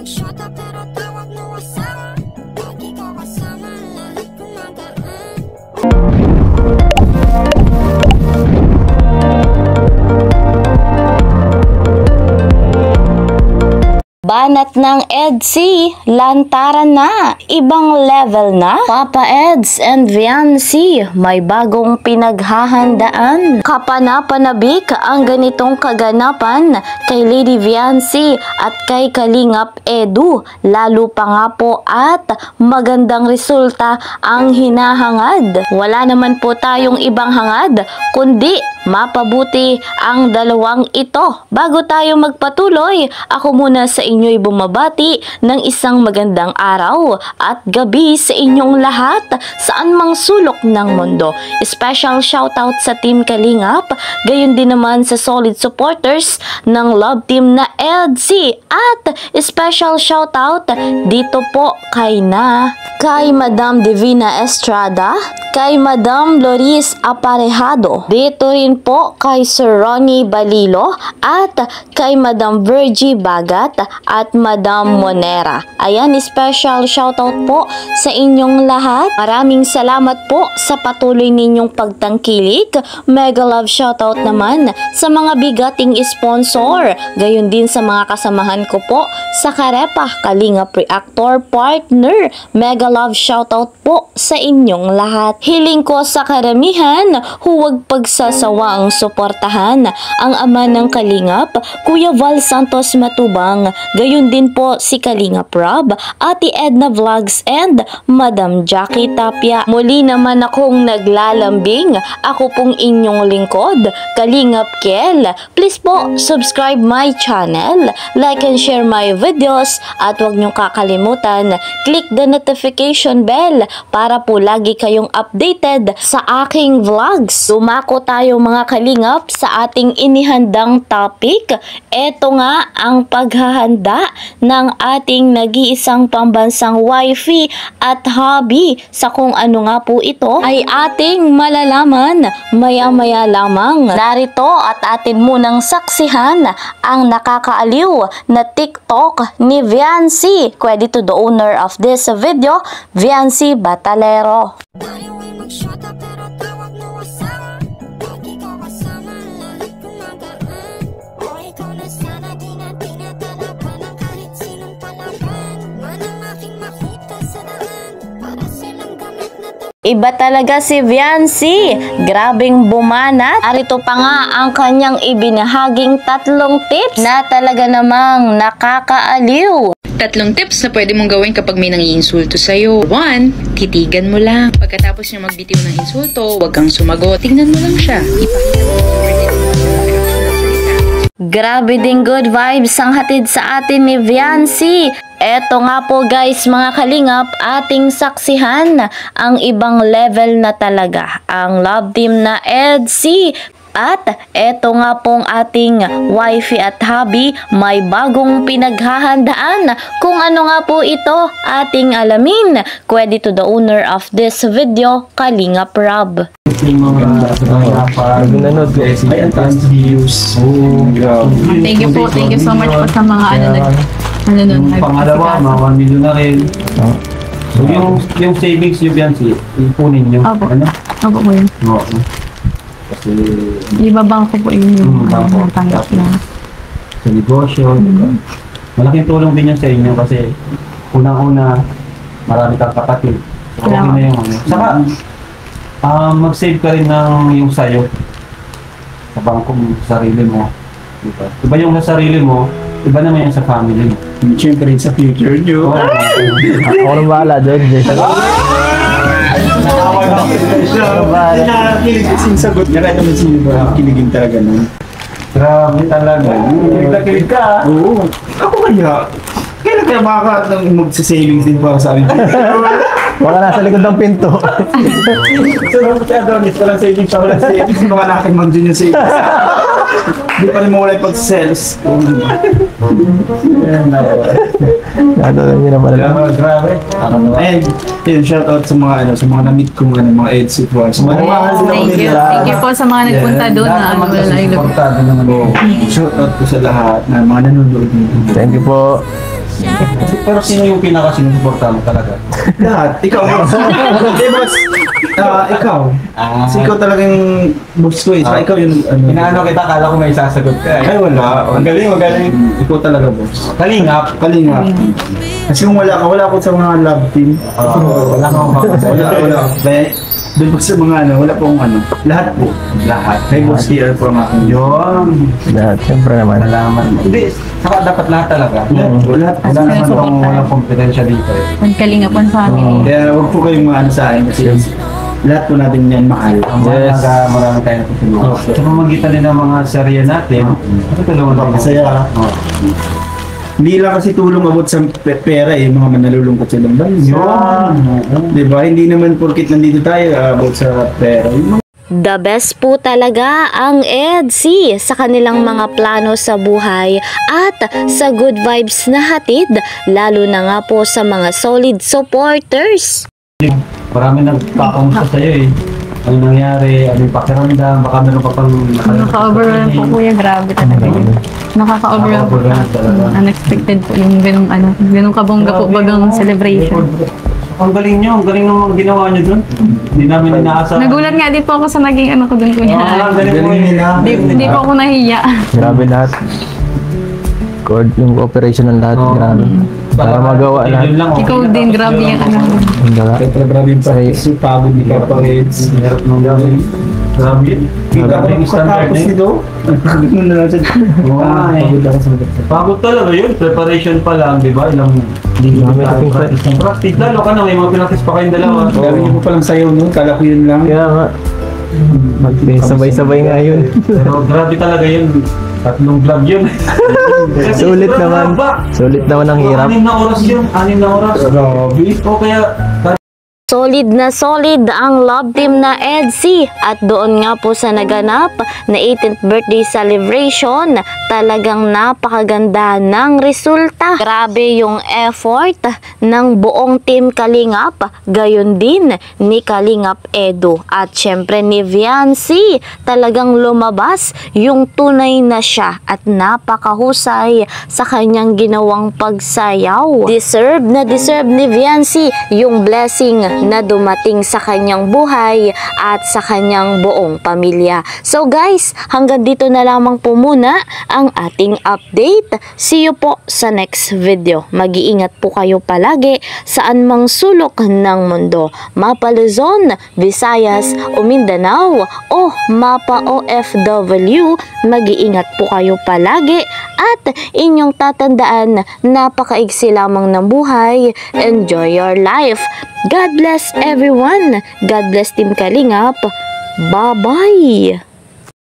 magsyota pero tawag mo asawa. Pag ikaw kasama, lahat kumagaan. Banat ng EDSI, lantaran na, ibang level na. Papa Eds and Viancy, may bagong pinaghahandaan. Kapanapanabik ang ganitong kaganapan kay Lady Viancy at kay Kalingap Edu. Lalo pa nga po at magandang resulta ang hinahangad. Wala naman po tayong ibang hangad, kundi mapabuti ang dalawang ito. Bago tayo magpatuloy, ako muna sa inyo'y bumabati ng isang magandang araw at gabi sa inyong lahat saan mang sulok ng mundo. Special shoutout sa Team Kalingap, gayon din naman sa solid supporters ng love team na EDSI, at special shoutout dito po kay Madam Divina Estrada, kay Madam Loris Aparejado, dito rin po kay Sir Ronnie Balilo at kay Madam Virgie Bagat at Madam Monera. Ayan, special shoutout po sa inyong lahat. Maraming salamat po sa patuloy ninyong pagtangkilik. Mega love shoutout naman sa mga bigating sponsor. Gayon din sa mga kasamahan ko po sa Karepa Kalingap Reactor Partner. Mega love shoutout po sa inyong lahat. Hiling ko sa karamihan, huwag pagsasawa ang suportahan ang ama ng Kalingap, Kuya Val Santos Matubang, gayon din po si Kalingap Rob, Ate Edna Vlogs and Madam Jackie Tapia. Muli naman akong naglalambing. Ako pong inyong lingkod, Kalingap Kel. Please po subscribe my channel, like and share my videos, at huwag niyong kakalimutan click the notification bell para po lagi kayong updated sa aking vlogs. Dumako tayo mga Kalingap sa ating inihandang topic. Ito nga ang paghahanda ng ating nag-iisang pambansang wifey at hubby. Sa kung ano nga po ito ay ating malalaman maya-maya lamang. Narito at atin munang saksihan ang nakakaaliw na TikTok ni Viancy. Credit to the owner of this video, Viancy Batalero. Tayo ay magsyota pero tawag mo asawa. Pag ikaw kasama, lahat kumagaan. O ikaw na sana, di na tinatalaban ng kahit sinong palaban. Manang aking makita sa daan, para silang gamit na Iba talaga si Viancy, grabing bumanat. Arito pa nga ang kanyang ibinahaging 3 tips na talaga namang nakakaaliw. 3 tips na pwede mong gawin kapag may nangiinsulto sa'yo. 1, titigan mo lang. Pagkatapos niya magbitiw ng insulto, huwag kang sumagot. Tingnan mo lang siya. Grabe ding good vibes ang hatid sa atin ni Viancy. Eto nga po guys mga Kalingap, ating saksihan ang ibang level na talaga ang love team na EDSI. At eto nga pong ating wifey at hubby, may bagong pinaghahandaan. Kung ano nga po ito, ating alamin. Credit to the owner of this video, Kalingap Rob. Nanonood guys, may advanced views. Thank you po. Thank you so much po sa mga nanonood. Pangalawa, mga 1 million na rin. So yung savings nyo yan, ipunin nyo. Opo. Ano? Opo po yun. Oo. Kasi ibabang ko po yung tanggap na sa negosyo. Malaking tulong din yan sa inyo kasi unang-una, marami kang kapatid. So, okay na yung ano. Saka, mag-save ka rin ng yung sayo sa bangko mo, sa sarili mo. Iba yung sa sarili mo, iba naman yung sa family mo. Siyempre rin sa future nyo. Ako nang bahala doon. Kasing sagot niya kahit naman sino ba kiligin talaga nun. Grabe talaga. Kilig ka. Oo. Ako kaya. Kailan kaya mag-savings din para sa amin? Wala nasa likod ng pinto. So, si Adonis, walang savings, walang savings. Mga nakin man dun yung savings. Hindi pa rin mawala yung pag-sales. Natulog niyo naman lang. Grabe. And, yun, shoutout sa mga na-meet kong mga EDSI po. Thank you. Thank you po sa mga nagpunta doon na Shoutout po sa lahat na mga nanonood nito. Thank you po. Pero sino yung pinaka-sinusuporta mo talaga? Lahat. Ikaw. Hindi, boss. Ikaw. Kasi ikaw talagang boss ko eh. Saka ikaw yung Inaano kita, kala ko may sasagot ka eh. Ay, wala. Magaling. Ikaw talaga, boss. Kalingap. Kasi kung wala ako sa mga love team. Wala kang Wala. Doon po sa mga wala pong lahat po. Lahat. May boss here from akin. Yun. Lahat, siyempre naman. Salamat. Hindi, saka dapat lahat talaga. Lahat. Wala naman walang kompetensya dito eh. Magkalingapan family. Kaya huwag po kayong maano sa akin kasi lahat po natin yan mahal. Ang mahalaga, marami tayo natutulungan. Sa pamagitan din ng mga serye natin, natutulungan tayo. Masaya ka. Hindi lang kasi tulong abot sa pera eh, mga manalulungkot silang bansa. Diba? Hindi naman porkit nandito tayo abot sa pera. The best po talaga ang EDC sa kanilang mga plano sa buhay at sa good vibes na hatid, lalo na nga po sa mga solid supporters. Marami nagkakamusta sa'yo eh. Ano nangyari, ano yung pakiramdam, baka meron ka pang Nakaka-overwhelm po kuya, grabe talaga yun. Nakaka-overwhelm po. Unexpected po yung ganung kabongga po bagang celebration. Ang galing nyo, ang galing ng ginawa nyo dun. Hindi namin inaasahan. Nagulat nga din po ako sa naging ko dun kuya. Ang galing mo nila. Di po ako nahiya. Grabe lahat. Yung cooperation ng lahat, grabe. Para magawa lahat. Ikaw din, grabe yung Ang gawa. Kaya grabe yung practice, yung pagod ni Papa Reds. Hirap nung gawin. Grabe yun. Grabe yung standard Tapos eh. nito, ganun na lang siya. Pagod ako sa Pagod talaga yun. Preparation pa lang, di ba? Ilang linggo na tayo practice ng practice. Lalo ka na, may mga pinaktis pa kayong dalawa. Galing niyo po palang sayaw nun, kala ko yun lang. Kaya nga. Sabay-sabay nga yun. Pero grabe talaga yun. 3 vlog yun. Kasi Sulit sobrang naman. haba. Sulit naman ang hirap. 6 na oras yun. 6 na oras. Grabe. O kaya, Solid na solid ang love team na EDC at doon nga po sa naganap na 18th birthday celebration, talagang napakaganda ng resulta. Grabe yung effort ng buong team Kalingap, gayon din ni Kalingap Edu at syempre ni Viancy. Talagang lumabas yung tunay na siya at napakahusay sa kanyang ginawang pagsayaw. Deserve ni Viancy yung blessing na dumating sa kanyang buhay at sa kanyang buong pamilya. So guys, hanggang dito na lamang po muna ang ating update. See you po sa next video. Mag-iingat po kayo palagi saan mang sulok ng mundo. Mapa Luzon, Visayas o Mindanao o Mapa OFW, mag-iingat po kayo palagi at inyong tatandaan, napakaigsi lamang ng buhay. Enjoy your life. God bless everyone. God bless Team Kalingap. Bye-bye.